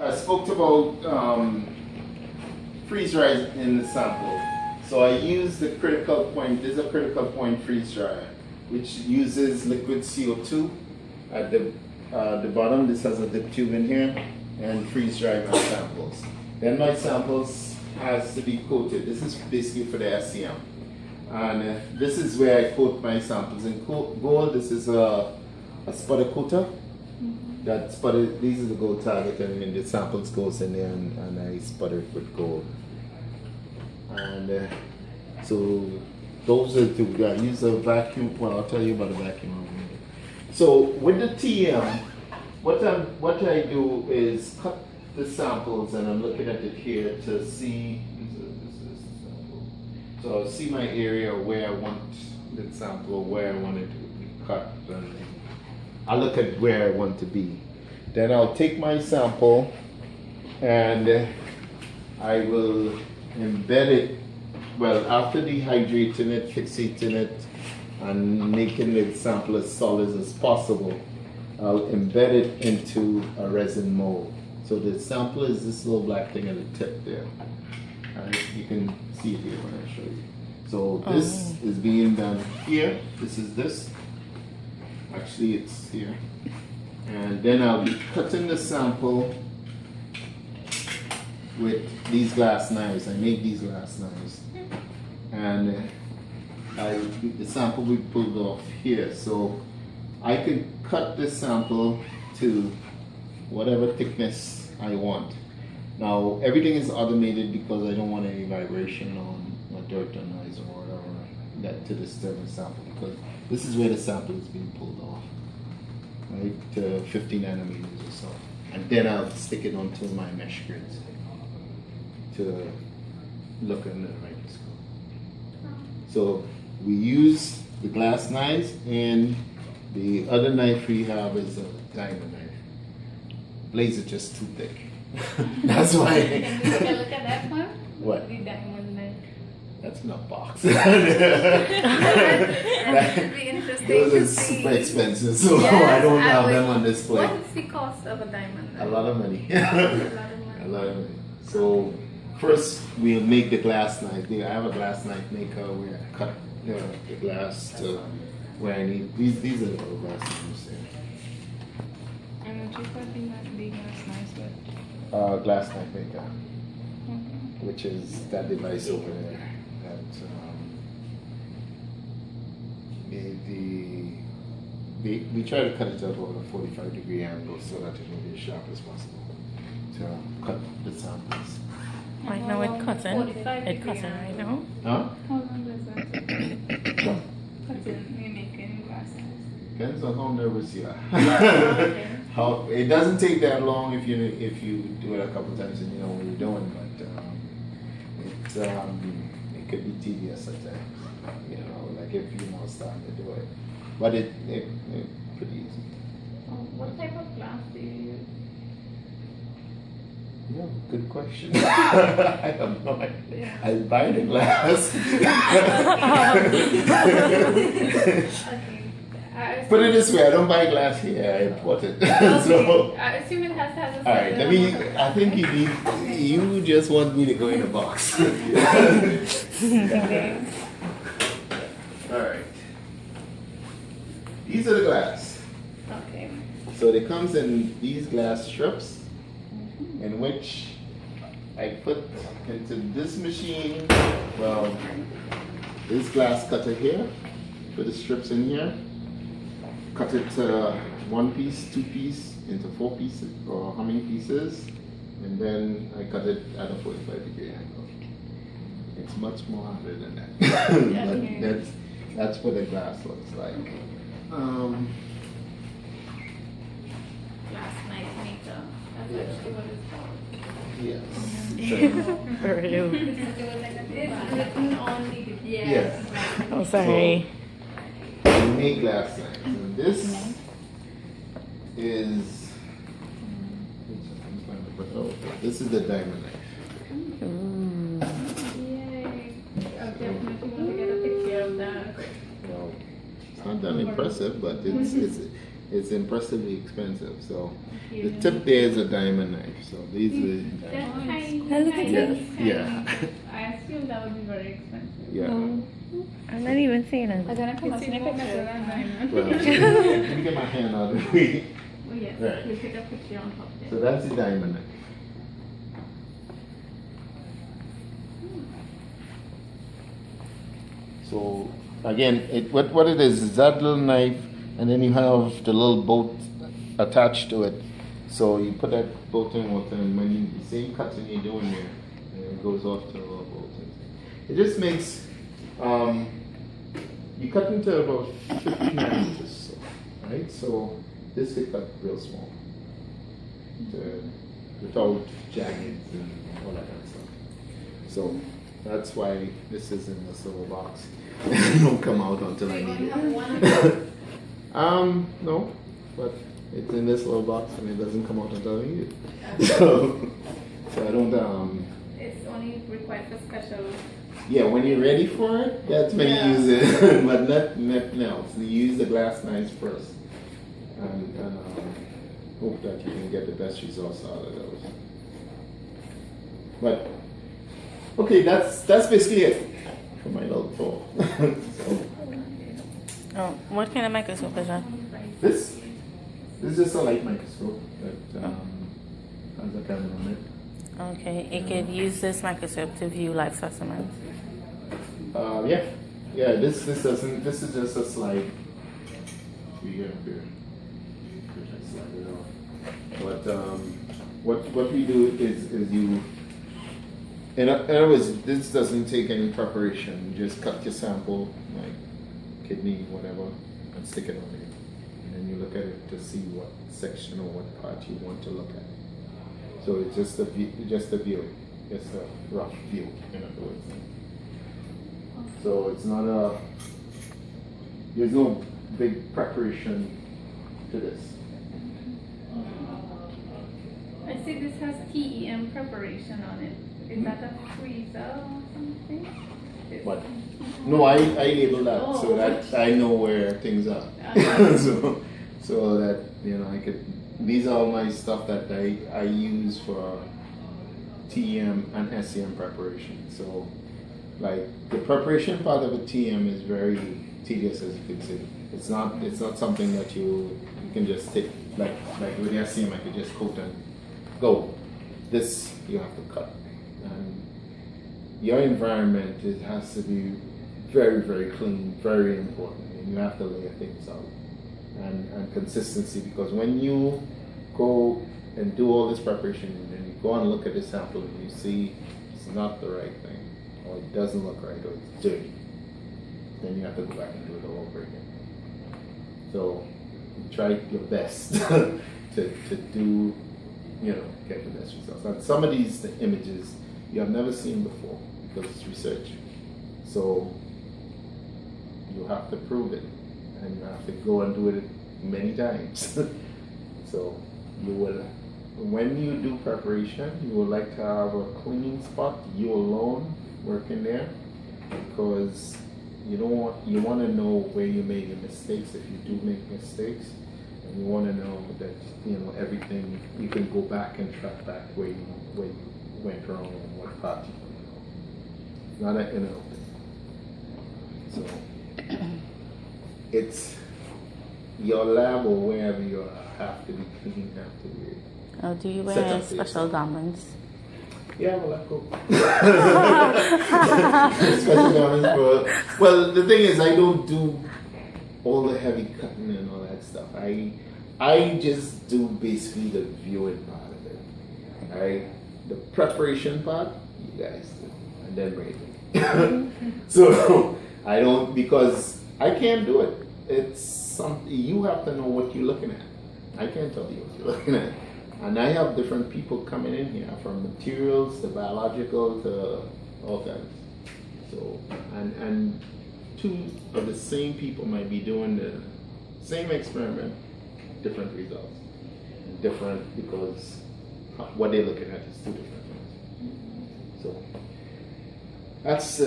I spoke about freeze dry in the sample. So I use the critical point. This is a critical point freeze dryer, which uses liquid CO2 at the bottom. This has a dip tube in here, and freeze dry my samples. Then my samples has to be coated. This is basically for the SEM. And this is where I coat my samples in gold. This is a sputter coater. That sputter, these are the gold target, and then the samples goes in there, and I sputter it with gold. And so those are the two. I use a vacuum. Well, I'll tell you about the vacuum in a minute. So with the TM, what I do is cut the samples, and I'm looking at it here to see. So I'll see my area where I want the sample, where I want it to be cut, and I'll look at where I want to be. Then I'll take my sample and I will embed it, well, after dehydrating it, fixating it, and making the sample as solid as possible, I'll embed it into a resin mold. So the sample is this little black thing at the tip there. You can see it here when I show you. So this is being done here. This is this. Actually, it's here. And then I'll be cutting the sample with these glass knives. I make these glass knives. And the sample will be pulled off here. So I can cut this sample to whatever thickness I want. Now, everything is automated because I don't want any vibration on dirt or noise or whatever that to disturb the sample, because this is where the sample is being pulled off, right, to 50 nanometers or so. And then I'll stick it onto my mesh grids to look under the microscope. So we use the glass knives, and the other knife we have is a diamond knife. Blades are just too thick. That's why. Can we look at that one? What? The diamond knife. That's in a box. That would be interesting Those to are see. super expensive, so Yes, I don't I have would- them on display. What is the cost of a diamond knife? A lot of money. A lot of money. A lot of money. So first we'll make the glass knife. I have a glass knife maker where I cut the glass to where I need. These are the little glass knives there. And what you cut the glass knives with? Glass knife maker, which is that device over there. We try to cut it at about a 45-degree angle so that it will be as sharp as possible to cut the samples. Right now it cuts in. 45 It cuts in right now. Huh? How long does that take? Cut in, you make any glass knives? Depends on how nervous you are. Okay. How it doesn't take that long if you do it a couple times and you know what you're doing, but it could be tedious at times. You know, like if you know starting to do it, but it's pretty easy. What type of glass do you use? Yeah, good question. I have no idea. I buy the glass. Okay. Put it this way, I don't buy glass here, I import it. Okay. So, I assume it has to have a alright, I think you just want me to go in a box. Okay. Alright. These are the glass. Okay. So it comes in these glass strips, in which I put into this machine, well, this glass cutter here, put the strips in here, cut it to 1 piece, 2 piece, into 4 pieces, or how many pieces, and then I cut it at a 45-degree angle. It's much more harder than that. But that's what the glass looks like. Glass knife maker. That's actually what it's called. Yes. Purdue. It's written on the Yes. Oh, sorry. So, we make glass knives. And this is, this is the diamond knife. Yay. I definitely want to get a picture of that. Well, it's not that impressive, but it's It's impressively expensive. So the tip there is a diamond knife. So these are That tiny, Look at tiny, yeah. I assume that would be very expensive. yeah. I'm not even seeing it. I'm gonna come and take a picture. Well, let me get my hand out of the way. Oh yes, Right. we'll take a picture on top there. So that's the diamond knife. So again, what it is that little knife, and then you have the little bolt attached to it. So you put that bolt in water, and when you the same cutting you're doing there, and it goes off to the little bolt. It just makes you cut into about 50 millimeters, so, right? So this could cut real small, without jaggeds and all that kind of stuff. So that's why this is in this little box. It don't come out until I need it. No, but it's in this little box and it doesn't come out until I need it. So I don't. It's only required for special. Yeah, when you're ready for it, that's when you use it. But nothing else. You use the glass knives first, and hope that you can get the best results out of those. But okay, that's basically it for my little tour. So, Oh, what kind of microscope is that? this is just a light microscope that has a camera on it. Okay, you could use this microscope to view live specimens. Yeah. This doesn't. This is just a slide. We get up here. I slide it off. But what we do is you. In other words, this doesn't take any preparation. You just cut your sample, like kidney, whatever, and stick it on there. And then you look at it to see what section or what part you want to look at. So it's just a view, just a rough view, in other words. So it's not there's no big preparation to this. I see this has TEM preparation on it. Is that a freezer or something? What? No, I label that so that I know where things are. so that I could. These are all my stuff that I use for TEM and SEM preparation. So, like the preparation part of a TEM is very tedious, as you can see. It's not something that you can just take like with the SEM. I could just coat and go. This you have to cut, and your environment it has to be very, very clean, very important, and you have to lay things out. And consistency, because when you go and do all this preparation and you go and look at the sample and you see it's not the right thing, or it doesn't look right, or it's dirty, then you have to go back and do it all over again. So you try your best to do, get the best results. And some of these images you have never seen before because it's research. So you have to prove it. And you have to go and do it many times. So you will, when you do preparation, you would like to have a clean spot, you alone working there, because you want to know where you made your mistakes if you do make mistakes, and you want to know that everything you can go back and track back where you went wrong and what part you did. Not an inner thing. So. It's your lab or wherever you have to be clean, have to be. Oh, do you set wear up special garments? Yeah, well, I go. Special garments for. Well, the thing is, I don't do all the heavy cutting and all that stuff. I just do basically the viewing part of it. Alright? The preparation part, you guys do. And then rating. So, I don't, because I can't do it. It's something, you have to know what you're looking at. I can't tell you what you're looking at. And I have different people coming in here, from materials to biological to all kinds. So, and two of the same people might be doing the same experiment, different results. Different because what they're looking at is two different things. So, that's